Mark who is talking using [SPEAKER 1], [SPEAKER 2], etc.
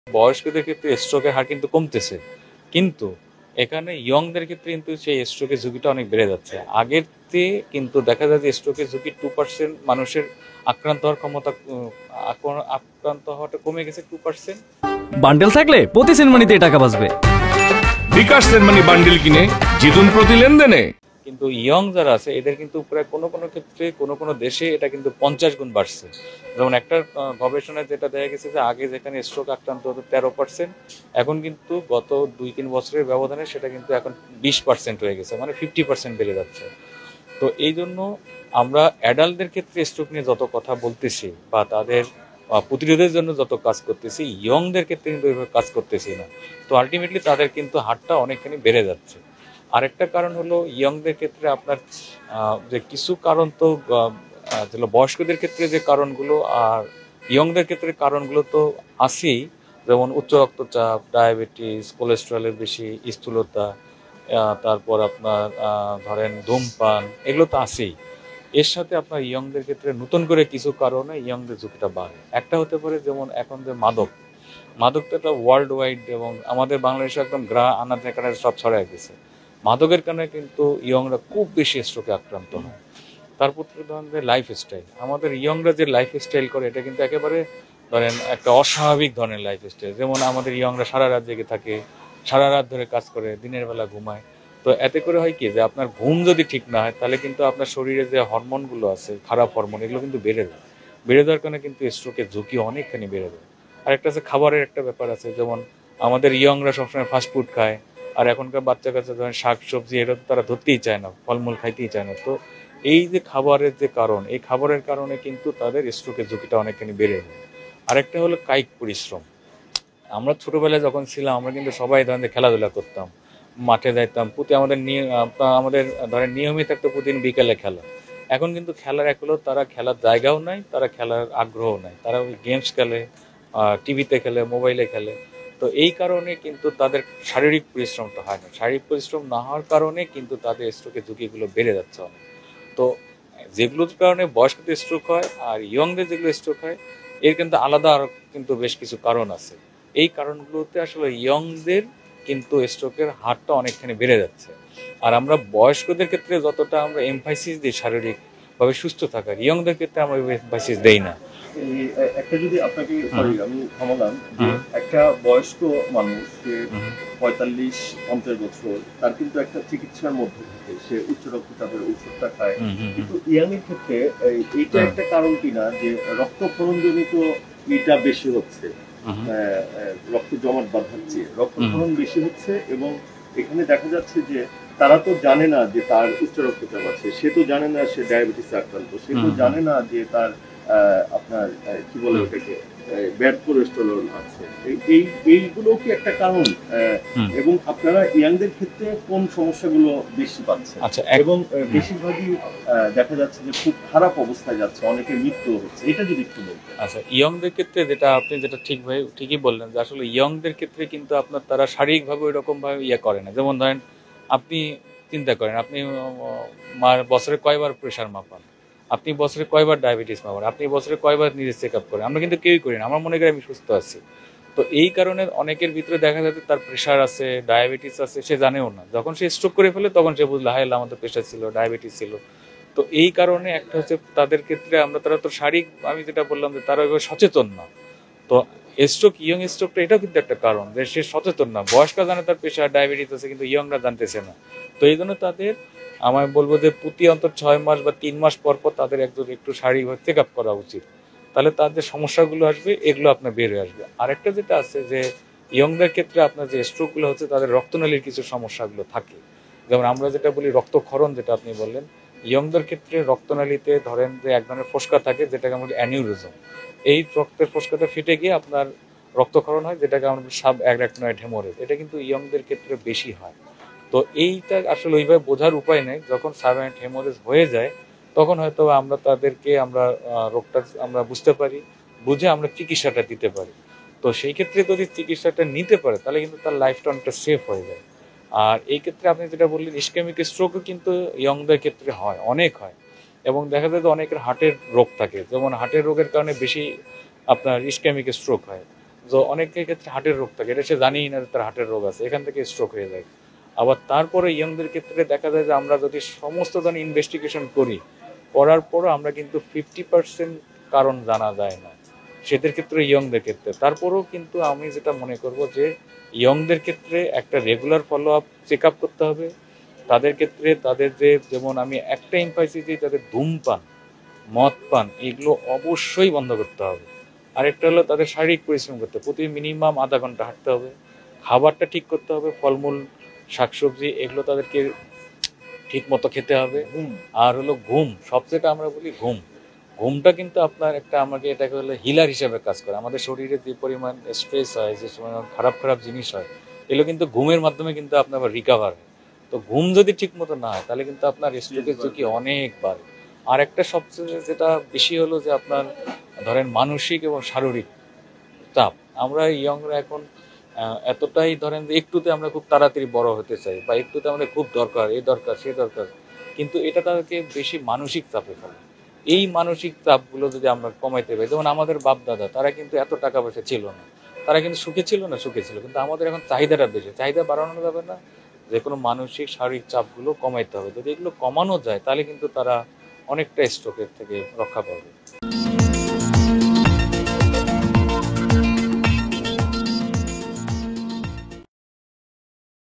[SPEAKER 1] বয়স্কদের ক্ষেত্রে স্ট্রোকের হার কিন্তু কমতেছে, কিন্তু এখানে ইয়ংদের ক্ষেত্রে কিন্তু সেই স্ট্রোকের ঝুঁকিটা অনেক বেড়ে যাচ্ছে। আগের চেয়ে কিন্তু দেখা যায় যে স্ট্রোকের ঝুঁকি 2% মানুষের আক্রান্ত হওয়ার ক্ষমতা, আক্রান্ত হওয়াটা কমে গেছে 2%।
[SPEAKER 2] বান্ডেল থাকলে প্রতি সেনমানিতে টাকা বাঁচবে।
[SPEAKER 3] বিকাশ সেনমানি বান্ডেল কিনে জিতুন প্রতি লেনদেনে।
[SPEAKER 1] কিন্তু ইয়ং যারা আছে এদের কিন্তু প্রায় কোনো কোনো ক্ষেত্রে কোনো কোনো দেশে এটা কিন্তু 50 গুণ বাড়ছে। যেমন একটা গবেষণায় যেটা দেখা গেছে যে আগে যেখানে স্ট্রোক আক্রান্ত হতো 13%, এখন কিন্তু গত 2-3 বছরের ব্যবধানে সেটা কিন্তু এখন 20% হয়ে গেছে, মানে 50% বেড়ে যাচ্ছে। তো এই জন্য আমরা অ্যাডাল্টদের ক্ষেত্রে স্ট্রোক নিয়ে যত কথা বলতেছি বা তাদের প্রতিরোধের জন্য যত কাজ করতেছি, ইয়ংদের ক্ষেত্রে কিন্তু ওইভাবে কাজ করতেছি না। তো আলটিমেটলি তাদের কিন্তু হারটা অনেকখানি বেড়ে যাচ্ছে। আরেকটা কারণ হলো ইয়ংদের ক্ষেত্রে আপনার যে কিছু কারণ তো যেগুলো বয়স্কদের ক্ষেত্রে যে কারণগুলো আর ইয়ংদের ক্ষেত্রে কারণগুলো তো আছেই, যেমন উচ্চ রক্তচাপ, ডায়াবেটিস, কোলেস্টেরলের বেশি, স্থূলতা, তারপর আপনার ধরেন ধূমপান, এগুলো তো আছেই। এর সাথে আপনার ইয়ংদের ক্ষেত্রে নতুন করে কিছু কারণে ইয়ংদের ঝুঁকিটা বাড়ে। একটা হতে পারে যেমন এখন যে মাদক, মাদক তো একটা ওয়ার্ল্ড ওয়াইড এবং আমাদের বাংলাদেশে একদম আনাচে কানাচে সব ছড়ায় গেছে। মাদকের কারণে কিন্তু ইয়ংরা খুব বেশি স্ট্রোকে আক্রান্ত হয়। তারপর ধরেন যে লাইফস্টাইল, আমাদের ইয়ংরা যে লাইফস্টাইল করে এটা কিন্তু একেবারে ধরেন একটা অস্বাভাবিক ধরনের লাইফস্টাইল। যেমন আমাদের ইয়ংরা সারা রাত জেগে থাকে, সারা রাত ধরে কাজ করে, দিনের বেলা ঘুমায়। তো এতে করে হয় কি যে আপনার ঘুম যদি ঠিক না হয় তাহলে কিন্তু আপনার শরীরে যে হরমোনগুলো আছে, খারাপ হরমোন, এগুলো কিন্তু বেড়ে যায়। বেড়ে যাওয়ার কারণে কিন্তু স্ট্রোকের ঝুঁকি অনেকখানি বেড়ে যায়। আর একটা আছে খাবারের একটা ব্যাপার আছে, যেমন আমাদের ইয়ংরা সবসময় ফাস্টফুড খায়, আর এখনকার বাচ্চা কাচ্চা ধরেন শাক সবজি এটা তো তারা ধরতেই চায় না, ফলমূল খাইতেই চায় না। তো এই যে খাবারের যে কারণ, এই খাবারের কারণে কিন্তু তাদের স্ট্রোকের ঝুঁকিটা অনেকখানি বেড়ে যায়। আরেকটা হলো কায়িক পরিশ্রম। আমরা ছোটবেলায় যখন ছিলাম আমরা কিন্তু সবাই ধরেন খেলাধুলা করতাম, মাঠে যাইতাম, প্রতি আমাদের ধরেন নিয়মিত একটা প্রতিদিন বিকেলে খেলা। এখন কিন্তু খেলার এক হলো তারা খেলার জায়গাও নাই, তারা খেলার আগ্রহ নাই, তারা ওই গেমস খেলে, টিভিতে খেলে, মোবাইলে খেলে। তো এই কারণে কিন্তু তাদের শারীরিক পরিশ্রমটা হয় না। শারীরিক পরিশ্রম না হওয়ার কারণে কিন্তু তাদের স্ট্রোকের ঝুঁকিগুলো বেড়ে যাচ্ছে অনেক। তো যেগুলোর কারণে বয়স্কদের স্ট্রোক হয় আর ইয়ংদের যেগুলো স্ট্রোক হয়, এর কিন্তু আলাদা আরো কিন্তু বেশ কিছু কারণ আছে। এই কারণগুলোতে আসলে ইয়ংদের কিন্তু স্ট্রোকের হারটা অনেকখানি বেড়ে যাচ্ছে। আর আমরা বয়স্কদের ক্ষেত্রে যতটা আমরা এমফাসিস দিই শারীরিকভাবে সুস্থ থাকার, ইয়ংদের ক্ষেত্রে আমরা এমফাসিস দেই না।
[SPEAKER 4] একটা যদি আপনাকে সরি আমি থামালাম, যে একটা বয়স্ক মানুষ সে 45-50 বছর, তার কিন্তু একটা চিকিৎসার মধ্যে থাকে, সে উচ্চ রক্তচাপের ওষুধটা খায়, কিন্তু ইয়াং এর ক্ষেত্রে এইটা একটা কারণ কিনা যে রক্তক্ষরণজনিত এটা বেশি হচ্ছে, রক্ত জমাট বাঁধাচ্ছে, রক্তক্ষরণ বেশি হচ্ছে, এবং এখানে দেখা যাচ্ছে যে তারা তো জানে না যে তার উচ্চ রক্তচাপ আছে, সে তো জানে না সে ডায়াবেটিস আক্রান্ত, সে তো জানে না যে তার আপনার কি বলে ওটাকে ব্যাড কোলেস্টেরল আছে। এইগুলো কি একটা কারণ? এবং আপনারা ইয়াংদের ক্ষেত্রে কোন সমস্যাগুলো বেশি পাচ্ছেন?
[SPEAKER 1] আচ্ছা,
[SPEAKER 4] এবং বেশিরভাগই দেখা যাচ্ছে যে খুব খারাপ অবস্থায় যাচ্ছে, অনেকের মৃত্যু হচ্ছে, এটা যদি একটু বলতেন।
[SPEAKER 1] আচ্ছা, ইয়ংদের ক্ষেত্রে যেটা আপনি যেটা ঠিকই বললেন যে আসলে ইয়ংদের ক্ষেত্রে কিন্তু আপনার তারা শারীরিকভাবে ওই রকম ভাবে করে না। যেমন ধরেন আপনি চিন্তা করেন, আপনি বছরে কয়বার প্রেশার মাপান, আপনি বছরে কয়বার ডায়াবেটিস মাপান, আপনি বছরে কয়বার নিজের চেক আপ করেন? আমরা কিন্তু কেউই করি না। আমরা মনে করি আমি সুস্থ আছি। তো এই কারণে অনেকের ভিতরে দেখা যাচ্ছে তার প্রেশার আছে, ডায়াবেটিস আছে, সে জানেও না। যখন সে স্ট্রোক করে ফেলে তখন সে বুঝলো হায় আল্লাহ, আমার তো প্রেশার ছিল, ডায়াবেটিস ছিল। তো এই কারণে একটা হচ্ছে তাদের ক্ষেত্রে তারা তো শারীরিক, আমি যেটা বললাম যে তারা ওইভাবে সচেতন না। তো ইয়ং স্ট্রোকটা এটাও কিন্তু একটা কারণ যে সে সচেতন না। বয়স্করা জানে তার প্রেশার ডায়াবেটিস আছে, কিন্তু ইয়ংরা জানতেছে না। তো এই জন্য তাদের, আমি বলবো যে প্রতি অন্তত 6 মাস বা 3 মাস পর পর তাদের একটু শারীরিকভাবে চেক আপ করা উচিত। তাহলে তার যে সমস্যাগুলো আসবে এগুলো আপনার বের হয়ে আসবে। আরেকটা যেটা আছে যে ইয়ংদের ক্ষেত্রে আপনার যে স্ট্রোকগুলো হচ্ছে তাদের রক্তনালীর কিছু সমস্যাগুলো থাকে। যেমন আমরা যেটা বলি রক্তক্ষরণ, যেটা আপনি বললেন, ইয়ংদের ক্ষেত্রে রক্তনালীতে ধরেন যে এক ধরনের ফোসকা থাকে যেটাকে আমরা বলি অ্যানিউরিজম। এই রক্তের ফোসকাটা ফেটে গিয়ে আপনার রক্তক্ষরণ হয়, যেটাকে আমরা সাব অ্যারাকনয়েড হেমোরেজ। এটা কিন্তু ইয়ংদের ক্ষেত্রে বেশি হয়। তো এইটা আসলে ওইভাবে বোঝার উপায় নেই। যখন সাব অ্যারাকনয়েড হেমোরেজ হয়ে যায় তখন হয়তো আমরা তাদেরকে রোগটা আমরা বুঝতে পারি, বুঝে আমরা চিকিৎসাটা দিতে পারি। তো সেই ক্ষেত্রে যদি চিকিৎসাটা নিতে পারে তাহলে কিন্তু তার লাইফটা অনেকটা সেফ হয়ে যায়। আর এই ক্ষেত্রে আপনি যেটা বললেন ইসকেমিক স্ট্রোকও কিন্তু ইয়ংদের ক্ষেত্রে হয়, অনেক হয়। এবং দেখা যায় যে অনেকের হার্টের রোগ থাকে, যেমন হার্টের রোগের কারণে বেশি আপনার ইসকেমিক স্ট্রোক হয়। তো অনেকের ক্ষেত্রে হার্টের রোগ থাকে, এটা সে জানিই না যে তার হার্টের রোগ আছে, এখান থেকে স্ট্রোক হয়ে যায়। আবার তারপরে ইয়ংদের ক্ষেত্রে দেখা যায় যে আমরা যদি সমস্ত ধরনের ইনভেস্টিগেশন করার পরও আমরা কিন্তু 50% কারণ জানা যায় না সেদের ক্ষেত্রে, ইয়ংদের ক্ষেত্রে। তারপরেও কিন্তু আমি যেটা মনে করব যে ইয়ংদের ক্ষেত্রে একটা regular follow up check up করতে হবে। তাদের ক্ষেত্রে তাদের যেমন আমি একটা এমফাসিস দিই, তাদের ধূমপান, মদ পান এগুলো অবশ্যই বন্ধ করতে হবে। আরেকটা হলো তাদের শারীরিক পরিশ্রম করতে হবে, প্রতি মিনিমাম আধা ঘন্টা হাঁটতে হবে, খাবারটা ঠিক করতে হবে, ফলমূল শাকসবজি এগুলো তাদেরকে ঠিক মতো খেতে হবে। আর হলো ঘুম, সবচেয়ে আমরা বলি ঘুমটা কিন্তু আপনার একটা, আমাকে এটাকে হলো হিলার হিসেবে কাজ করে। আমাদের শরীরে যে পরিমাণ স্ট্রেস হয়, যে পরিমাণ খারাপ খারাপ জিনিস হয়, এগুলো কিন্তু ঘুমের মাধ্যমে কিন্তু আপনার রিকাভার হয়। তো ঘুম যদি ঠিক মতো না হয় তাহলে কিন্তু আপনার স্ট্রোকের ঝুঁকি অনেক বাড়ে। আর একটা সবচেয়ে যেটা বেশি হলো যে আপনার ধরেন মানসিক এবং শারীরিক চাপ। আমরা ইয়ংরা এখন এতটাই ধরেন যে একটুতে আমরা খুব তাড়াতাড়ি বড় হতে চাই, বা একটুতে আমাদের খুব দরকার, এ দরকার সে দরকার, কিন্তু এটা তাদেরকে বেশি মানসিক চাপে ফেলে। এই মানসিক চাপগুলো যদি আমরা কমাইতে পারি, যেমন আমাদের বাপ দাদা তারা কিন্তু এত টাকা পয়সা ছিল না, তারা কিন্তু সুখে ছিল না, সুখে ছিল, কিন্তু আমাদের এখন চাহিদাটা বেশি, চাহিদা বাড়ানো যাবে না, যে কোনো মানসিক শারীরিক চাপগুলো কমাইতে হবে। যদি এগুলো কমানো যায় তাহলে কিন্তু তারা অনেকটা স্ট্রোকের থেকে রক্ষা পাবে।